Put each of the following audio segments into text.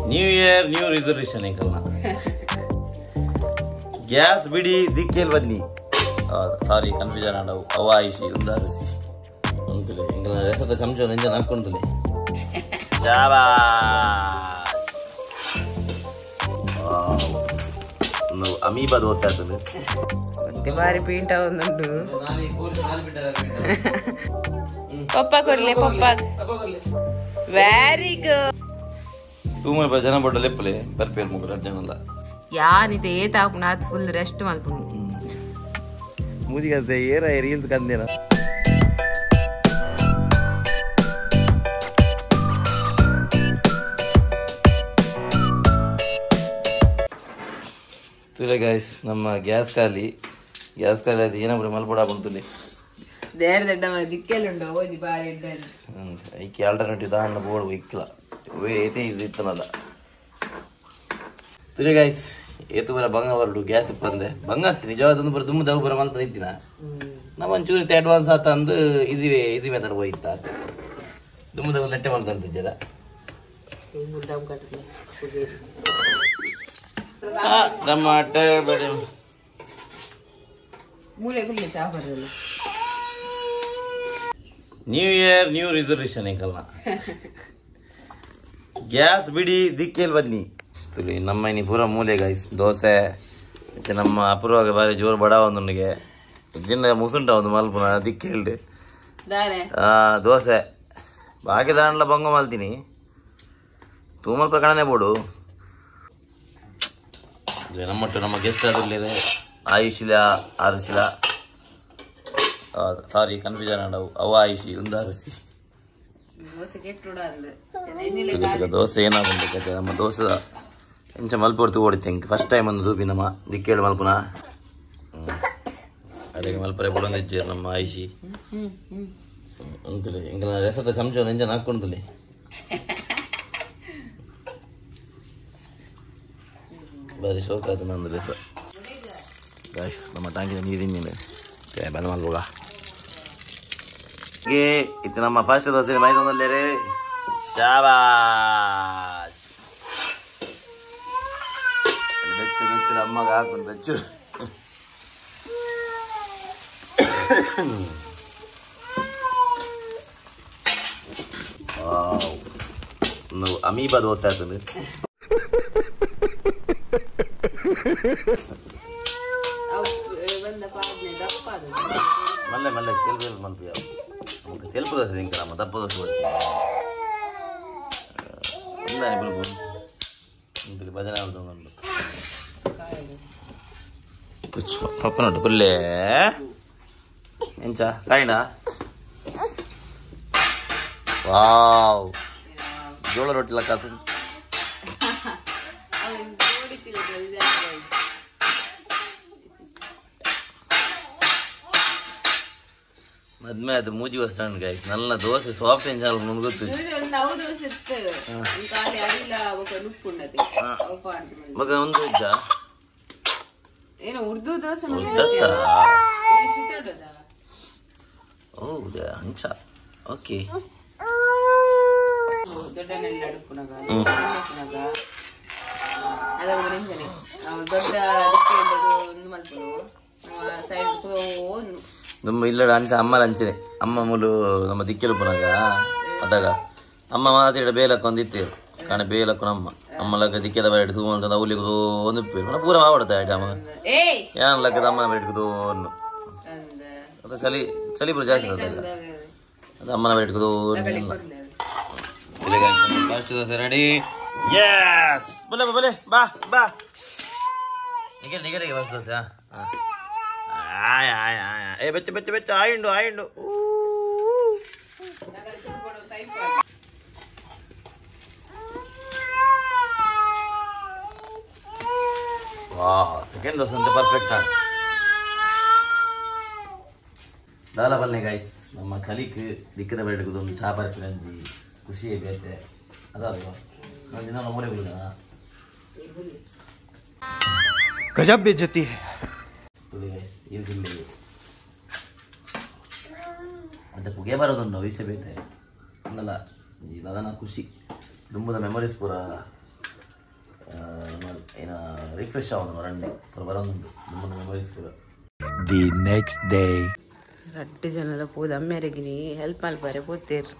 New year new reservation ಎಂಕಲ್ನ ಗ್ಯಾಸ್ ಬಿಡಿ ದಿಕ್ಕೇಲ್ ಬನ್ನಿ ಸಾರಿ ಕನ್ಫ್ಯೂಷನ್ ಆಡವು ಅವಾಯಿಸಿ ಉಂದಾರಿಸಿ ಅಂತಲೇ ಎಂಕಲ್ನ ರಸದ ಚಮಚ ನೆಂಜ ಹಾಕೊಂತಲೇ ಶಾಬಾಸ್ ಅಮೀಬಾ ದೋಸೆ ಆತದೆ ಮತ್ತೆ ಬಾರಿ ಪೀಂಟ ಒಂದುಂಟು ಪಪ್ಪ ಕೊರ್ಲೆ ಪಪ್ಪ ವೆರಿ ಗುಡ್ ತೂಮಲ್ ಜನ ಬಡ್ಡ ಲೆಪ್ಪಲೆ ಬರ್ಪೇರ್ ಮುಗ್ರ ಜನಲ್ಲ ಯಾನಿದೆ ಏತಾಪ್ ನಾತ್ ಫುಲ್ ರೆಸ್ಟ್ ಮಾಡ್ಕೊಂಡು ಮೂಜಿಗಸ್ದೆ ಏರ ರೀಲ್ಸ್ ಕಂದೇನ ತುಲೆ ಗೈಸ್ ನಮ್ಮ ಗ್ಯಾಸ್ ಖಾಲಿ ಅದು ಏನಪ್ಪ ಮಲ್ಪಡ ಬಂತುಲಿ ದೇರ್ ದಡ್ಡ ದಿಕ್ಕೆಲ್ಲುಂಡು ಓದಿ ಬಾರಿ ಇಡ್ಡ ಐಕಿ ಆಲ್ಟರ್ನೇಟಿವ್ ದಾಣ್ಣ ಬೋರ್ಡ್ ಇಕ್ಕಿಲ್ಲ ಏತೆ ಈಸಿ ಇತ್ತನಲ್ಲ ತುಲೆ ಗೈಸ್ ಏತು ಬರ ಬಂಗ ಹೊರಡು ಗ್ಯಾಸ್ ಬಂದೆ ಬಂಗ ಅಂತ ನಿಜವಾದ ಬರ ದುಮ್ಮ ದವ್ ಬರ ಅಂತ ನಿಂತಿನ ನಮ್ಮ ಒಂಚೂರು ಅಡ್ವಾನ್ಸ್ ಆತ ಅಂದು ಈಸಿ ಮೆಥಡ್ ಹೋಯ್ತ ದುಮ್ಮ ದವ್ ನೆಟ್ಟೆ ಮಾಡ್ತಂತಿದ್ದದ ಟಮಾಟೆ ಬೇಡ ಮೂಲೆ ಗುಳ್ಳೆ ಚಾ ಬರಲ್ಲ ನ್ಯೂ ಇಯರ್ ನ್ಯೂ ರಿಸರ್ವೇಶನ್ ಎಂಕಲ್ನ ಗ್ಯಾಸ್ ಬಿಡಿ ದಿಕ್ಕೇಲ್ ಬನ್ನಿ ತುಳಿ ನಮ್ಮ ಇನಿ ಪೂರ ಮೂಲೆ ಗೈಸ್ ದೋಸೆ ಮತ್ತೆ ನಮ್ಮ ಅಪೂರ್ವಾಗ ಬಾರಿ ಜೋರು ಬಡ ಒಂದೊಂದಿಗೆ ಜಿನ್ನ ಮುಸುಂಟ ಒಂದು ಮಲ್ಪುನ ದಿಕ್ಕೇಳ್ದೆ ದೋಸೆ ಬಾಕಿ ದಾಂಡ್ಲ ಬಂಗ ಮಲ್ತೀನಿ ತೂಮಲ್ ಪ್ರಕರಣನೇ ಬೋಡು ನಮ್ಮಟ್ಟು ನಮ್ಮ ಗೆಸ್ಟ್ ಅದರಲ್ಲಿದೆ ಆಯುಷಿಲ ಆರಿಸಿಲ ಸಾರಿ ಕನ್ಫ್ಯೂಷನ್ ಆಡವು ಅವಾಯಿಸಿ ಉಂದಾರಿಸಿ ದೋಸೆ ಏನಾಗಬೇಕು ನಮ್ಮ ದೋಸೆ ಎಂಚ ಮಲ್ಪೊಡ್ತು ಓಡಿತೆ ಫಸ್ಟ್ ಟೈಮ್ ಒಂದು ದೂಪಿ ನಮ್ಮ ದಿಕ್ಕೇಳು ಮಲ್ಪುನ ಅಡಿಗೆ ಮಲ್ಪರೆ ಕೊಡೊಂದಿಜ್ಜೆ ನಮ್ಮ ಆಯಿಸಿ ಅಂತಲೇ ಎಂಕಲ ರಸದ ಚಮಚ ನೆಂಜನ ಹಾಕೊಂತಲೇ ಬಾರಿ ಶೋಕ ಆಯ್ತು ನಂದು ರಸ ಗಾಯ್ಸ್ ನಮ್ಮ ಟ್ಯಾಂಕಿನ ನೀರಿನ ಬಂದ್ ಮಲ್ಬೋಗ ಇದು ನಮ್ಮ ಫಸ್ಟ್ ದೋಸೆ ಮೈದೊಂದಲ್ಲೇ ರೇ ಶಾಬಾಸ್ ಬೆಚ್ಚು ಬೆಚ್ಚು ಅಮ್ಮಗೆ ಹಾಕೊಂಡು ಬೆಚ್ಚು ಅಮೀಬಾ ದೋಸೆ ಆಗ್ತದೆ ಮಲ್ಲೆ ಮಲ್ಲೆ ತೆಲುಗು ಮಲ್ಪಿಯ ನಮಗೆ ತೆಲುಗು ದೋಸೆ ಇಂಕ ನಮ್ಮ ದಪ್ಪ ದೋಸೆ ಬರ್ತೀನಿ ಭಜನೆ ಆಡ್ದು ಪಪ್ಪನೊಟ್ಟು ಪುಲ್ಲೆ ಎಂಚ ಕಾಯಿನ ವಾವ್ ಜೋಳ ರೊಟ್ಟಿ ಲಕ್ಕ ಮದ್ಮೆ ಅದು ಮೂಜಿ ಬಸ್ ಸ್ಟ್ಯಾಂಡ್ ಗೈಸ್ ನಲ್ಲ ದೋಸೆ ಸಾಫ್ಟ್ ಎಂಜಾಲ್ ಮುನ್ಗೊತ್ತು ಮಗ ಒಂದು ಇದ್ದ ಏನು ಉರ್ದು ದೋಸೆ ಹೌದಾ ಹಂಚ ಓಕೆ ದೊಡ್ಡ ನೆಲ್ಲ ಅಡುಪುನಾಗ ಅದಾಗ ನೆಂಜನೆ ದೊಡ್ಡ ಅದಕ್ಕೆ ಒಂದು ಮಲ್ಪನು ಸೈಡ್ ನಮ್ಮ ಇಲ್ಲಡ ಅಂಚ ಅಮ್ಮಲ ಅಂಚನೆ ಅಮ್ಮ ಮೂಲು ನಮ್ಮ ದಿಕ್ಕೆಲು ಪುನಾಗ ಅದಾಗ ಅಮ್ಮ ಮಾತಾಡ ಬೇಲಕ್ಕ ಒಂದು ಇತ್ತು ಕಾಣ ಬೇಲಕ್ಕು ನಮ್ಮ ಅಮ್ಮಲಕ್ಕ ದಿಕ್ಕೆದ ಬರ ಹಿಡಿದು ಅಂತ ಅವಲಿಗೂ ಒಂದು ಪೂರ ಮಾಡ್ತಾ ಅಮ್ಮ ಏನ್ ಲಕ್ಕದ ಅಮ್ಮನ ಬರ ಹಿಡ್ಕುದು ಒಂದು ಅದು ಚಳಿ ಚಳಿ ಪುರ ಜಾಸ್ತಿ ಅದ ಅದು ಅಮ್ಮನ ಬರ ಹಿಡ್ಕುದು ಫಸ್ಟ್ ದೋಸೆ ರೆಡಿ ಯಸ್ ಬಲೆ ಬಲೆ ಬಾ ಬಾ ನಿಗೆ ನಿಗೆ ನಿಗೆ ಫಸ್ಟ್ ದೋಸೆ ಆಯ್ ಆಯ್ ಆಯ್ ಏ ಬೆಚ್ಚ ಬೆಚ್ಚ ಬೆಚ್ಚ ಆಯಿಂಡು ಆಯಿಂಡು ವಾ ಸೆಕೆಂಡ್ ದೋಸೆ ಅಂತ ಪರ್ಫೆಕ್ಟ್ ಆಗ ದಾಲ ಬಲ್ಲೆ ಗೈಸ್ ನಮ್ಮ ಚಲಿಕ್ ದಿಕ್ಕದ ಬೆಳಗುದು ಒಂದು ಚಾ ಬರ್ತೀನಿ ಅಂಜಿ ಖುಷಿ ಬೇತೆ ಅದಲ್ವಾ ನಾನು ದಿನ ಮೂಲೆ ಗುಲ್ಲ गजब बेइज्जती है ಮತ್ತೆ ಪುಗೆ ಬರೋದುಂಟು ವಿಷಯ ಬೇತೆ ಅನ್ನಲ್ಲ ಅದನ್ನ ಖುಷಿ ತುಂಬದ ಮೆಮೊರೀಸ್ ಪೂರ ಏನು ರಿಫ್ರೆಶ್ ಆಗೋದು ರಂಡೆ ಬರೋದು ನಮ್ಮ ಮೆಮೊರೀಸ್ ಕೂಡ. The next day. ರಡ್ಡು ಜನಲ ಪೋದು ಅಮ್ಮೆರೆಗಿನಿ ಹೆಲ್ಪ್ ಮಲ್ಪರೆ ಪೋತೇರು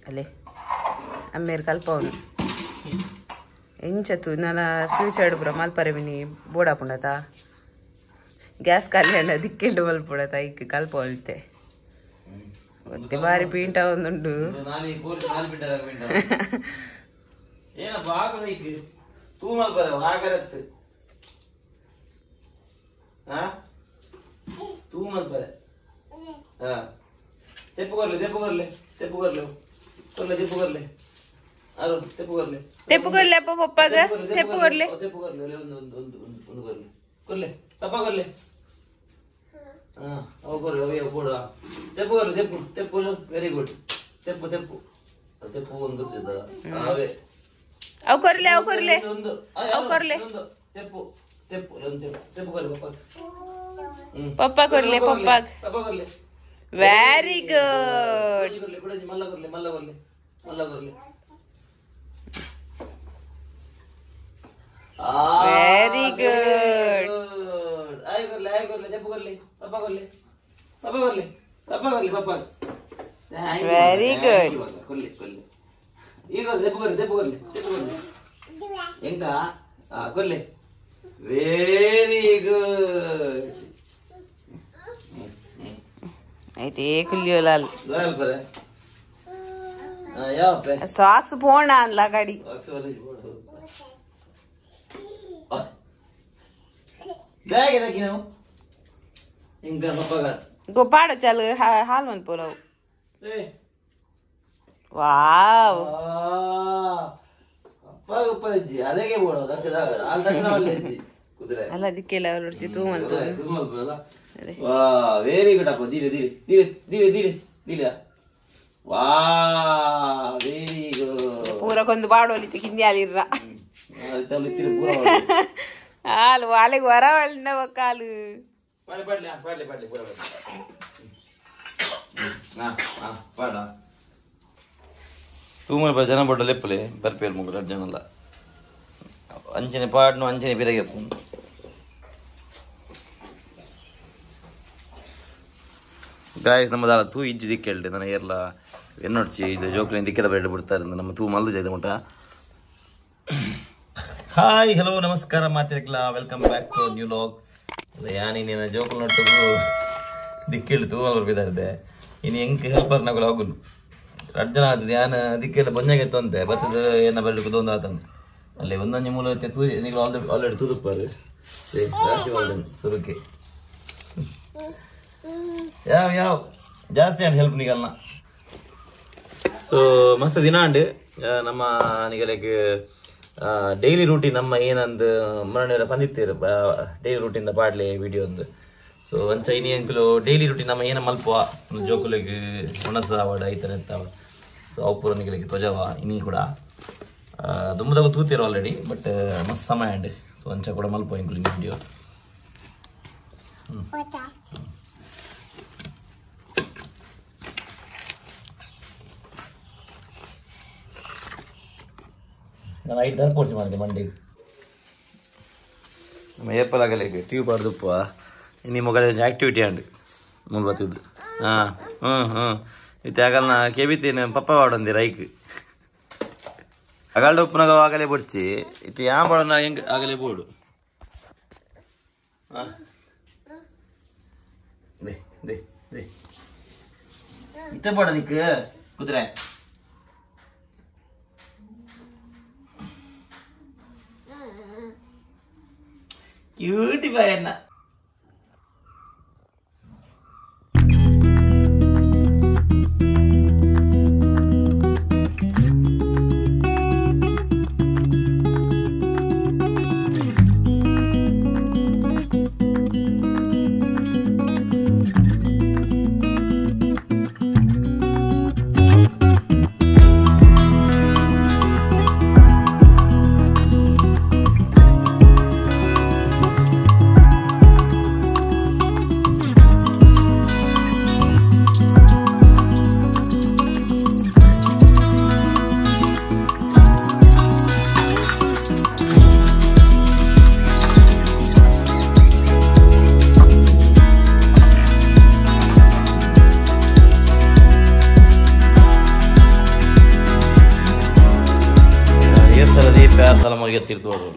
ಅಲ್ಲೇ ಅಮ್ಮೇರು ಕಲ್ಪವನು ಎಂಚತ್ತು ನನ್ನ ಫ್ಯೂಚರ್ ಪುರ ಮಲ್ಪರೆ ಬಿನಿ ಬೋಡಾಪುಂಡತ ಗ್ಯಾಸ್ ಕಲ್ಯಾಣ ದಿಕ್ಕೆಂಡು ಮಲ್ಪುಡತ ಈಗ ಕಲ್ಪವಲ್ತೆ ಮತ್ತೆ ಬಾರಿ ಪೀಂಟ ಒಂದುಂಡು ಏನಪ್ಪ ಆಗಬೇಕು ತೂ ಮಲ್ಪರೆ ಆಗರತ್ತು तू मत पर हां टेप कर ले अरे टेप कर ले पप्पा ग टेप कर ले कर ले पापा कर ले हां ओ कर ये बोड़ा टेप कर वेरी गुड टेप ಒಂದು ಆವೆ ಅವ कर ले पप्पा कर ले पप्पा कर ले वेरी गुड मल्ला कर ले वेरी गुड आय कर ले पप्पा कर ले पापा वेरी गुड कर ले ಈಗ ದೆಪ್ಪ कर ले ಎಂಗ कर ले वेरी गुड అయితే కుల్లియోలాల్ लाल पर या पे సాక్స్ పోనా అన్లా గడి साक्स वाले बोलो बैग है कि ना इनका पापा का गोपाड़ चल हाल मन पोलो ए वाव पापा ऊपर जी अलगे बोलो हाल दक्षिण वाले जी कुदरे ಅಲ್ಲ ದಿಕ್ಕೆಲ್ಲ ಹೊರಡ್ತಿ ತೂ ಮಂತು ವಾ ವೆರಿ ಗುಡ್ ಅಪ್ಪ ಧೀರೆ ವಾ ವೆರಿ ಗುಡ್ ಪೂರ ಕೊಂದು ಬಾಡೋಲಿತ್ತು ಕಿಂದಿ ಅಲ್ಲಿರ್ರ ತಲಿತಿರು ಪೂರ ಹಾಲು ವಾಲೆಗೆ ಹೊರ ಒಳ್ಳಿನ ಕಾಲು ಪಾಡ್ಲೆ ಪೂರ ಪಾಡ ತೂಮಲ್ ಜನ ಬಡ್ಡ ಲೆಪ್ಪಲೆ ಬರ್ಪೇರ್ ಮುಗ್ರ ಜನಲ್ಲ ಅಂಚನೆ ಪಾಡ್ನು ಅಂಚನೆ ಬಿರಗೆ ಗಾಯಸ್ ನಮ್ಮ ದಾರ ತೂ ಇಜ್ಜಿ ದಿಕ್ಕೇಳ್ದೆ ನನ್ನ ಏರ್ಲ ಎನ್ನೊಡ್ಚಿ ಇದು ಜೋಕ್ಲಿನ ದಿಕ್ಕೆಲ್ಲ ಬೇಡ ಬಿಡ್ತಾರೆ ನಮ್ಮ ತೂ ಮಲ್ದು ಜೈದೆ ಮುಟ ಹಾಯ್ ಹಲೋ ನಮಸ್ಕಾರ ಮಾತಿರಕ್ಲ welcome back to new log ಯಾನಿನ ಜೋಕುಲ್ ನೊಟ್ಟಿಗೂ ದಿಕ್ಕೇಳಿ ತೂ ಮಲ್ ಬರ್ಬಿದ್ದಾರೆ ಇನ್ನು ಹೆಂಗೆ ಹೆಲ್ಪರ್ ನಗಳು ಹೋಗುನು ಅರ್ಜನ ಆದ ಯಾನ ದಿಕ್ಕೆಲ್ಲ ಬಂಜಾಗೆತ್ತು ಅಂತೆ ಬತ್ತದ ಏನ ಬರಲಿಕ್ಕೆ ಒಂದು ಆತಂದು ಅಲ್ಲಿ ಒಂದೊಂದು ಮೂಲ ತೂ ನೀವು ಆಲ್ರೆಡಿ ತೂದುಪ್ಪಾರು ರಾಶಿ ವಾಲ್ದನ್ ಸುರುಕೆ ಯಾವ ಜಾಸ್ತಿ ಅಂಡ್ ಹೆಲ್ಪ್ ನಿಗಲ್ನ ಸೊ ಮಸ್ತ್ ದಿನ ಅಂಡ್ ನಮ್ಮ ನಿಗಲಿಗೆ ಡೈಲಿ ರೂಟೀನ್ ನಮ್ಮ ಏನಂದು ಮರಣ ಬಂದಿತ್ತೀರು ಡೈಲಿ ರೂಟೀನ್ ಪಾಡ್ಲೆ ವಿಡಿಯೋ ಒಂದು ಸೊ ಒಂಚ ಇನಿ ಅಂಕಲು ಡೈಲಿ ರೂಟೀನ್ ನಮ್ಮ ಏನ ಮಲ್ಪುವ ಜೋಕುಲಿಗೆ ಹುಣಸ ಅವಡ ಐತನ ಇರ್ತಾವ ಸೊ ಅವು ಪೂರ ನಿಗಲಿಗೆ ತ್ವಜವ ಇನಿ ಕೂಡ ದುಮ್ಮದಾಗ ತೂತಿರೋ ಆಲ್ರೆಡಿ ಬಟ್ ಮಸ್ತ್ ಸಮಯ ಅಂಡ್ ಸೊ ಒಂಚ ಕೂಡ ಮಲ್ಪುವ ಇಂಕಲು ವಿಡಿಯೋ ನಾನು 5 ದಾರ ಪೋರ್ಚ್ ಮಾಡಿದೆ ಮಂಡಿಗೆ ನಮ್ಮ ಏರ್ಪಲಾಗಲ್ಲ ಈಗ ಟ್ಯೂಬ್ ಬಾರ್ದಪ್ಪ ಇನ್ನು ಮೊಗಲ ಆ್ಯಕ್ಟಿವಿಟಿ ಅಂಡ್ ಮೂಲ ಬತ್ತಿದ್ದು ಇದು ಆಗಲ್ಲ ಕೇಬಿತೀನಿ ಪಪ್ಪ ವಾಡೊಂದಿ ರೈಕ್ ಅಗಲ್ಡ ಉಪ್ಪನಾಗ ಆಗಲೇ ಬಿಡ್ಚಿ ಇದು ಯಾ ಬಾಡೋಣ ಹೆಂಗೆ ಆಗಲೇ ಬೋಡು ದೇ ಇತ್ತ ಬಾಡ ನಿಕ್ಕೆ ಕುದುರೆ ಕ್ಯೂಟಿ ಬಾಯನ್ನ ಐದಾರು ಸಲ ಮರಿಗೆ ಎತ್ತಿರ್ತೋಡು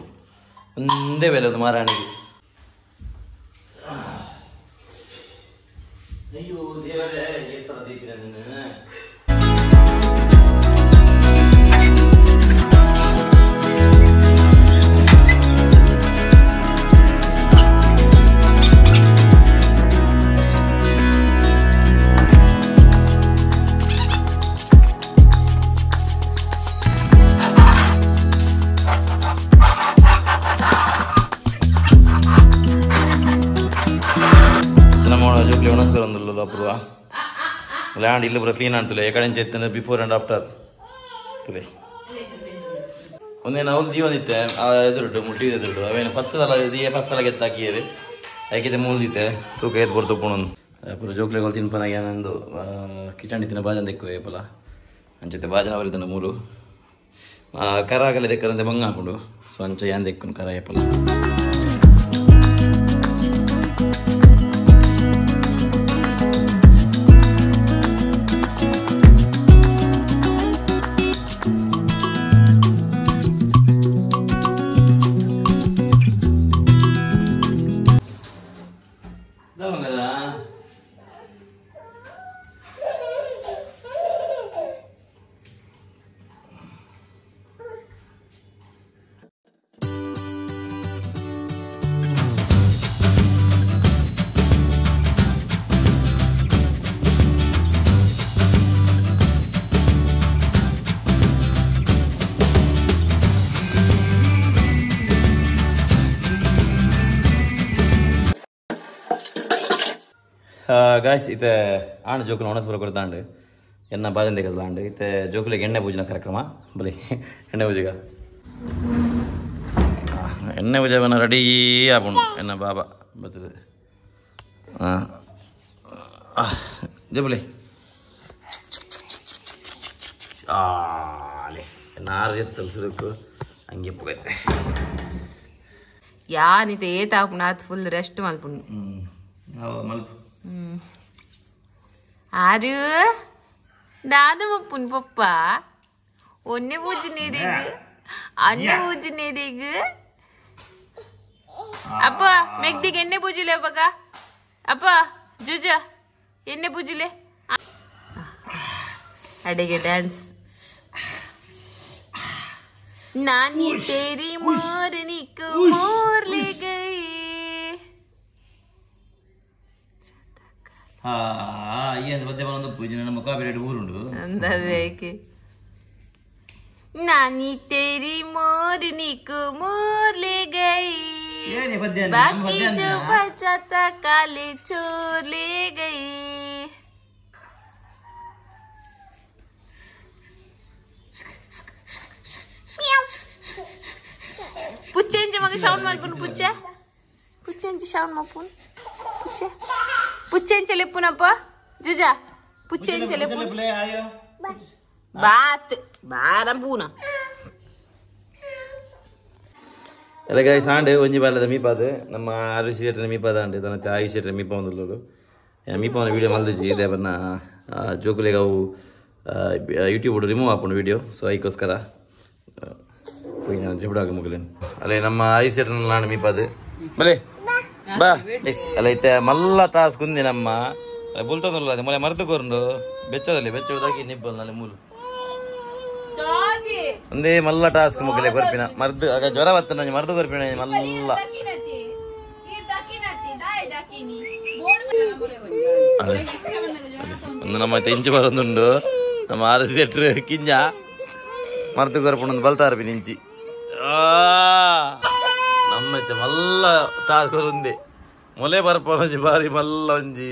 ಒಂದೇ ಬೆಲೆ ಒಂದು ಮಾರಾಣಿಗೆ. ಅಯ್ಯೋ ದೇವರೇ ಈ ಥರ ದೀಪಿನ ಅಪ್ರೂವ ಲ್ಯಾಂಡ್ ಇಲ್ಲಿ ಬರೋ ಕ್ಲೀನ್ ಅಂತಲೇ ಕಡೆ ಎತ್ತನೆ ಬಿಫೋರ್ ಆ್ಯಂಡ್ ಆಫ್ಟರ್ ತುಲೆ ಒಂದೇನು ಅವ್ರು ಜೀವನಿತ್ತೆ ಎದುರುಡು ಮುಟ್ಟಿ ಎದುರುಡು ಅವೇನು ಫಸ್ಟಲ್ಲ ಫಸ್ಟ್ ಸಲ ಗೆತ್ತಾಕಿಯರಿ ಯಾಕಿದೆ ಮೂಲ್ದಿತ್ತೆ ತೂಕ ಎದ್ದು ಬರ್ತು ಪುಣೊಂದು ಅಪುರ ಜೋಕ್ಲೆಗಳು ತಿನ್ಪನಾಗ ಏನಂದು ಕಿಚನ್ ತಿನ್ನ ಬಾಜನ್ ತೆಕ್ಕು ಏಪಲ ಅಂಚತೆ ಬಾಜನ ಅವರಿದ್ದಾನೆ ಮೂರು ಕರ ಆಗಲ್ಲ ತೆಕ್ಕರಂತೆ ಬಂಗ ಹಾಕೊಂಡು ಸೊ ಅಂಚ ಏನ್ ತೆಕ್ಕನು ಕರ ಏಪಲ. ಗಾಯ್ಸ್ ಇತ್ತೆ ಆಂಡ್ ಜೋಕುಲು ಒಣಸ್ಬರ ಕೊಡ್ತಾಂಡು ಎನ್ನ ಬಾಜನ್ ತೆಗೆದಲಾಂಡು ಇತ್ತೆ ಜೋಕುಲಿಗೆ ಎಣ್ಣೆ ಪೂಜನ ಕಾರ್ಯಕ್ರಮ ಬಲಿ ಎಣ್ಣೆ ಪೂಜೆಗ ಎಣ್ಣೆ ಪೂಜೆವನ್ನ ರೆಡಿ ಆಪುಂಡು ಎನ್ನ ಬಾಬಾ ಬರ್ತದೆ ಜಬಲಿ ಆಲೆ ಎನ್ನ ಆರು ಜೆತ್ತಲು ಸುರುಕು ಹಂಗೆ ಪುಗೈತೆ ಯಾನಿತೆ ಏತಾಪುನ ಅದು ಫುಲ್ ರೆಸ್ಟ್ ಮಲ್ಪುಂಡು ಮಲ್ಪು ಆರು ನಾನು ಮಪ್ಪುನ್ ಪಪ್ಪ ಒನ್ನೆ ಪೂಜೆ ನೀರಿಗು ಅನ್ನ ಪೂಜೆ ನೀರಿಗು ಅಪ್ಪ ಮೆಗ್ದಿಗೆ ಎಣ್ಣೆ ಪೂಜಿಲೆ ಬಗ ಅಪ್ಪ ಜುಜ ಎಣ್ಣೆ ಪೂಜಿಲೆ ಅಡಿಗೆ ಡ್ಯಾನ್ಸ್ ನಾನಿ ತೇರಿ ಮೋರನಿ ಕೋ ಮೋರ್ ಲೇ ಗೈ ಏನು ಮಧ್ಯೆ ಒಂದು ಪೂಜೆ ನಮ್ಮ ಕಾಪಿರೇಟ್ ಊರುಂಡು ಅಂದಕ್ಕೆ ನಾನಿ ತೇರಿ ಮೋರನಿ ಕೋ ಮೋರ್ ಲೇ ಗೈ ಬಾಕಿ ಜೋ ಬಚಾತ ಕಾಲೆ ಚೋರ್ ಲೇ ಗೈ पुच्चेंचे मग शाऊन मारपून पुच्चे पुच्चेंचे शाऊन मारपून पुच्चे पुच्चेंचे लेपून अप्पा जुजा पुच्चेंचे लेपून बात बारा पूना ಎಲ್ಲ ಗಾಯ್ಸ್ ಆಂಡ್ ಒಂಜಿ ಬಾಲದ ಮೀಪಾದ ನಮ್ಮ ಆರುಷಿ ಶೆಟ್ರ ಮೀಪಾದ ಅಂಡೆ ತನತ್ತೆ ಆಯುಷ್ ಶೆಟ್ರ ಮೀಪ ಒಂದುಲ್ಲರು ಮೀಪವನ ವೀಡಿಯೋ ಮಲ್ದಿಸಿ ಇದೆ ಬನ್ನ ಜೋಕುಲೆಗೆ ಅವು ಯೂಟ್ಯೂಬ್ ರಿಮೂವ್ ಹಾಕೊಂಡು ವೀಡಿಯೋ ಸೊ ಅದಕ್ಕೋಸ್ಕರ ಜಬಡಾಗ ಮುಗಲೇನು ಅಲ್ಲೇ ನಮ್ಮ ಆಯುಷ್ ಶೆಟ್ರ ನಾನು ಮೀಪಾದ ಬಲೆ ಬಾ ಅಲ್ಲ ಐತೆ ಮಲ್ಲ ಟಾಸ್ಕ್ ఉంది ನಮ್ಮ ಬುಲ್ತೊಂದುಲ್ಲ ಅದು ಮೊಲೆ ಮರ್ದು ಕೊರ್ಂಡು ಬೆಚ್ಚದಲ್ಲಿ ಬೆಚ್ಚದಾಗಿ ನಿಬ್ಬಲ್ ನಲ್ಲಿ ಮೂಲು ಒಂದೇ ಮಲ್ಲ ಟಾಸ್ಕ್ ಮುಗಲೆ ಕೊರ್ಪಿನ ಮರ್ದು ಆಗ ಜ್ವರ ಬತ್ತ ನಂಗೆ ಮರ್ದು ಕೊರ್ಪಿನ ಮಲ್ಲ ಒಂದು ನಮ್ಮ ಇಂಚು ಬರೋದುಂಡು ನಮ್ಮ ಆರು ಸೆಟ್ರ್ ಕಿಂಜ ಮರ್ದು ಕೊರ್ಪುಂಡು ಬಲ್ತಾರ ಪಿ ನಿಂಚಿ ನಮ್ಮೈತೆ ಮಲ್ಲ ಟಾಸ್ಕ್ ಒಂದೇ ಮೊಲೆ ಬರ್ಪೊಂಜಿ ಬಾರಿ ಮಲ್ಲ ಒಂಜಿ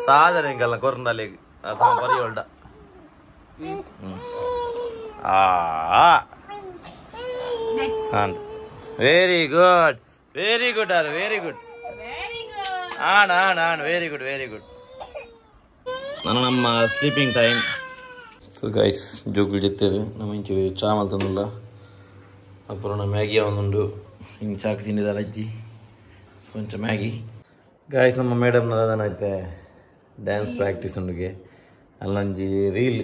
ಸಾಧನೆ ಇಂಕಲ್ಲ ಕೊರ್ಂಡಲ್ಲಿ ಪರಿ ಹೊಲ್ಡ ವೆರಿ ಗುಡ್ ವೆರಿ ಗುಡ್ ಆರ್ ವೆರಿ ಗುಡ್ ಆನ್ ಆನ್ ಆನ್ ವೆರಿ ಗುಡ್ ವೆರಿ ಗುಡ್ ನಾನು ನಮ್ಮ ಸ್ಲೀಪಿಂಗ್ ಟೈಮ್ ಸೊ ಗೈಸ್ ಜೋಗುಲ್ ಜೊತೆರು ನಮ್ಮ ಇಂಚು ಚಾ ಮಲ್ತಂದಿಲ್ಲ ಅಪ್ಪುರ ಮ್ಯಾಗಿ ಒಂದುಂಡು ಹಿಂಗೆ ಚಾಕು ತಿಂದಿದ್ದಾರೆ ಅಜ್ಜಿ ಸೊ ಕೊಂಚ ಮ್ಯಾಗಿ ಗಾಯ್ಸ್ ನಮ್ಮ ಮೇಡಮ್ನ ಅದನೈತೆ ಡ್ಯಾನ್ಸ್ ಪ್ರಾಕ್ಟೀಸ್ ಉಂಡುಗೆ ಅಲ್ಲಂಜಿ ರೀಲ್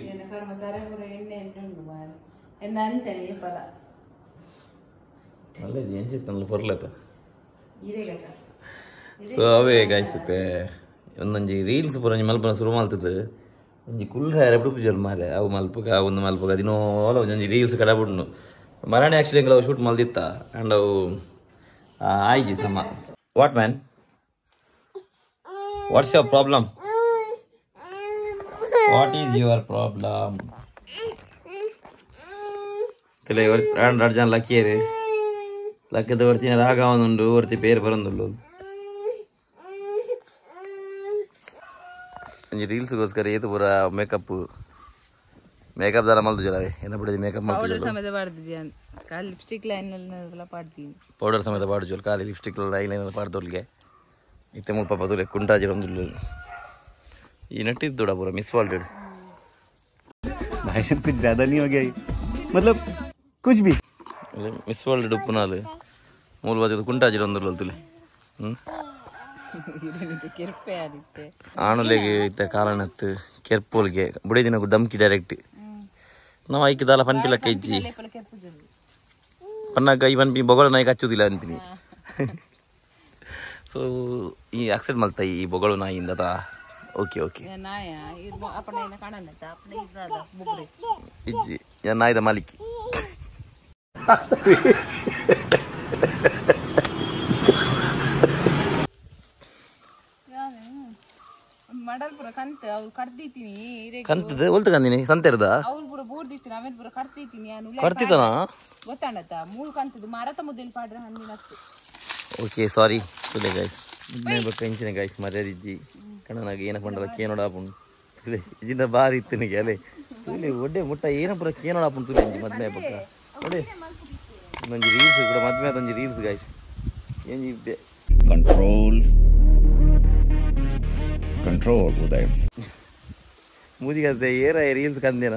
ಅಲ್ಲೇ ಎಂಚಿತ್ತಲ್ಲ ಬರ್ಲತ್ತ ಸೊ ಅವೇ ಗಾಯ್ಸುತ್ತೆ ಒಂದೊಂಜಿ ರೀಲ್ಸ್ ಪೂರ ಮಲ್ಪನ ಶುರು ಮಾಡ್ತದೆ ಒಂಜಿ ಕುಲ್ಲ ಎప్పుడు ಪೂಜಲ್ ಮಾರೆ ಅವು ಮಲ್ಪಗ ಒಂದು ಮಲ್ಪಗ ದಿನೋಲ ಒಂದೊಂಜಿ ರೀಲ್ಸ್ ಕಡಬಿಡ್ನು ಮರಾಣಿ ಆ್ಯಕ್ಚುಲಿ ಅವು ಶೂಟ್ ಮಲ್ದಿತ್ತ ಆ್ಯಂಡ್ ಅವು ಆಯ್ಜಿ ಸಮ what man what's your problem what is your problem ತಲೆ ಎರಡು ಜನ ಲಕ್ಕಿಯರು ಲಕ್ಕದ ವರ್ತಿನ ರಾಗ ಒಂದುಂಡು ವರ್ತಿ ಪೇರು ಬರೋದುಳ್ಳು ಒಂಜಿ ರೀಲ್ಸ್ಗೋಸ್ಕರ ಏತು ಪೂರ ಮೇಕಪ್ ದಾರ ಮಲ್ದು ಜಲವೇ ಏನ ಬಿಡೋದು ಮೇಕಪ್ ಪೌಡರ್ ಸಮೇತ ಪಾಡ್ಜೋಲ್ ಖಾಲಿ ಲಿಪ್ಸ್ಟಿಕ್ ಐಲೈನರ್ ಪಾಡ್ದೋಲ್ಗೆ ಇತ್ತೆ ಮುಲ್ಪ ಪದುಲೆ ಕುಂಟಾಜಿರೊಂದು ಈ ನಟ್ಟಿದ್ದು पूरा मिस वर्ल्ड भाई साहब कुछ ज्यादा नहीं हो गया मतलब कुछ भी मिस वर्ल्ड ಉಪ್ಪುನಾಲು ಮೂಲ ಬಾಜದ ಕುಂಟಾಜಿರೊಂದು ತುಲೆ ಆಣುಲೆಗೆ ಇತ್ತ ಕಾರಣತ್ತು ಕೆರ್ಪೋಲ್ಗೆ ಬುಡೇ ದಿನ ದಮ್ಕಿ ಡೈರೆಕ್ಟ್ ನಾವು ಐಕಿ ದಾಲ ಪನ್ಪಿಲಕ್ಕ ಇಜ್ಜಿ ಪನ್ನಾಗ ಈ ಪನ್ಪಿ ಬೊಗಳ ನಾಯ್ಕ ಹಚ್ಚುದಿಲ್ಲ ಅನ್ಪಿನಿ ಸೊ ಈ ಆಕ್ಸೆಪ್ಟ್ ಮಲ್ತ ಈ ಬೊಗಳು ನಾಯಿಂದ ಓಕೆ ಓಕೆ ಇಜ್ಜಿ ಯಾ ನಾಯ್ದ ಮಾಲಿಕ್ ಮಡಲ್ಪುರ ಕಂತ ಅವ್ರು ಕಡ್ದಿತೀನಿ ಕಂತದ ಒಲ್ತ ಕಂದಿನಿ ಸಂತೆರ್ದ ಅವ್ರು ಪೂರ ಬೋರ್ದಿತ್ತೀನಿ ಆಮೇಲೆ ಪೂರ ಕಡ್ದಿತೀನಿ ನಾನು ಕರ್ತಿತನ ಗೊತ್ತಾಂಡತ್ತ ಮೂರು ಕಂತದು ಮಾರತ ಮುದ್ದೆಲ್ ಪಾಡ್ರೆ ಹಂದಿನತ್ತು ಓಕೆ ಸಾರಿ ತುಲೆ ಗೈಸ್ ಇದ್ನೇ ಬೇಕು ಇಂಚಿನ ಗೈಸ್ ಮರ್ಯಾದಿಜ್ಜಿ ಕಣ್ಣನಾಗ ಏನ ಪಂಡಲ ಕೇನೋಡಾಪುಣ್ ತುಲೆ ಇಜಿಂದ ಬಾರಿ ಇತ್ತನಿಗೆ ಅಲೆ ತುಲೆ ಒಡ್ಡೆ ಮುಟ್ಟ ಏನ ಪುರ ಕೇನೋಡಾಪುಣ್ ತುಲೆ ಇಂಜಿ ಮದ್ಮೆ ಪಕ್ಕ ಒಡೆ ಒಂಜಿ ರೀಲ್ಸ್ ಕೂಡ ಮದ್ಮೆ ಅದೊಂಜಿ ರೀಲ್ಸ್ ಗೈಸ್ ಏನ್ ಇದ್ದೆ कंट्रोल उदय ಮುದಿಗಸ್ದೆ ಏರ ರೀಲ್ಸ್ ಕಂದೇನ